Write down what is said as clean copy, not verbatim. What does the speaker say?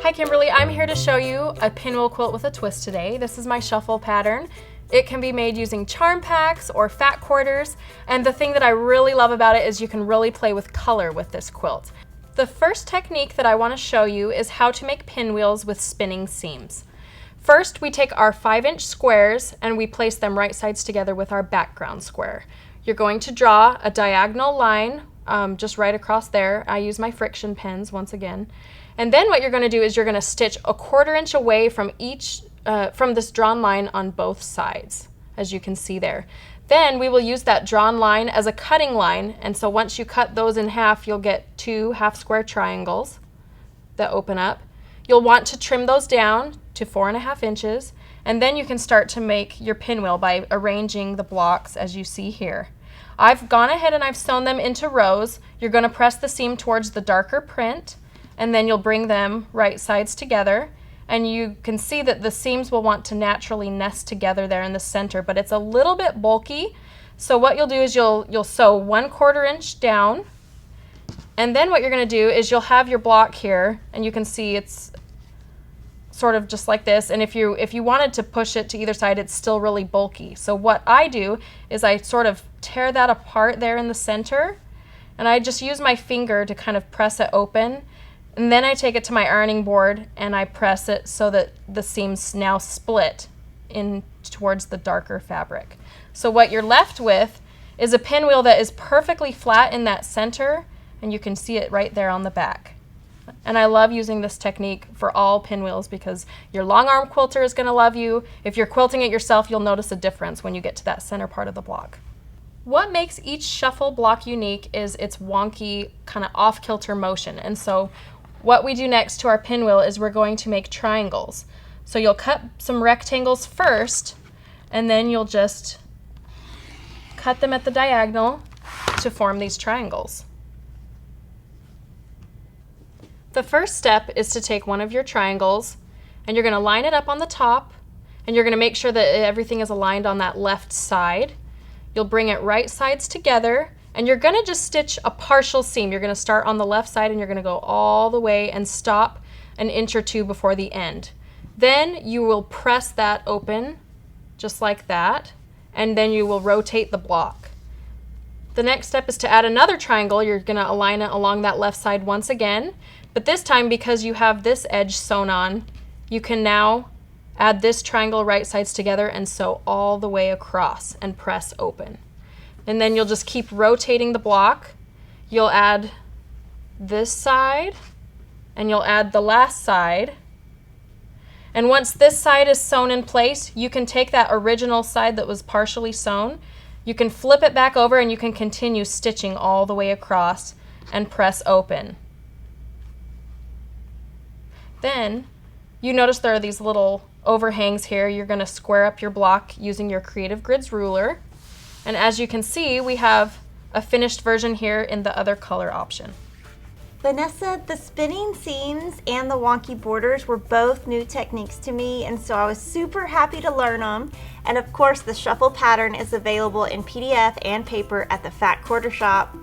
Hi Kimberly, I'm here to show you a pinwheel quilt with a twist today. This is my shuffle pattern. It can be made using charm packs or fat quarters, and the thing that I really love about it is you can really play with color with this quilt. The first technique that I want to show you is how to make pinwheels with spinning seams. First, we take our 5-inch squares and we place them right sides together with our background square. You're going to draw a diagonal line just right across there. I use my friction pens once again. And then what you're going to do is you're going to stitch a 1/4 inch away from from this drawn line on both sides, as you can see there. Then we will use that drawn line as a cutting line, and so once you cut those in half, you'll get 2 half square triangles that open up. You'll want to trim those down to 4.5 inches, and then you can start to make your pinwheel by arranging the blocks as you see here. I've gone ahead and I've sewn them into rows. You're going to press the seam towards the darker print, and then you'll bring them right sides together, and you can see that the seams will want to naturally nest together there in the center, but it's a little bit bulky. So what you'll do is you'll sew 1/4 inch down, and then what you're going to do is you'll have your block here, and you can see it's sort of just like this, and if you wanted to push it to either side, it's still really bulky. So what I do is I sort of tear that apart there in the center, and I just use my finger to kind of press it open. And then I take it to my ironing board and I press it so that the seams now split in towards the darker fabric. So what you're left with is a pinwheel that is perfectly flat in that center, and you can see it right there on the back. And I love using this technique for all pinwheels because your long arm quilter is going to love you. If you're quilting it yourself, you'll notice a difference when you get to that center part of the block. What makes each shuffle block unique is its wonky kind of off-kilter motion. And so what we do next to our pinwheel is we're going to make triangles. So you'll cut some rectangles first, and then you'll just cut them at the diagonal to form these triangles. The first step is to take one of your triangles, and you're going to line it up on the top, and you're going to make sure that everything is aligned on that left side. You'll bring it right sides together, and you're going to just stitch a partial seam. You're going to start on the left side and you're going to go all the way and stop 1 inch or 2 before the end. Then you will press that open just like that, and then you will rotate the block. The next step is to add another triangle. You're going to align it along that left side once again, but this time because you have this edge sewn on, you can now add this triangle right sides together and sew all the way across and press open. And then you'll just keep rotating the block. You'll add this side, and you'll add the last side. And once this side is sewn in place, you can take that original side that was partially sewn, you can flip it back over, and you can continue stitching all the way across and press open. Then you notice there are these little overhangs here. You're going to square up your block using your Creative Grids ruler. And as you can see, we have a finished version here in the other color option. Vanessa, the spinning seams and the wonky borders were both new techniques to me, and so I was super happy to learn them. And of course, the shuffle pattern is available in PDF and paper at the Fat Quarter Shop.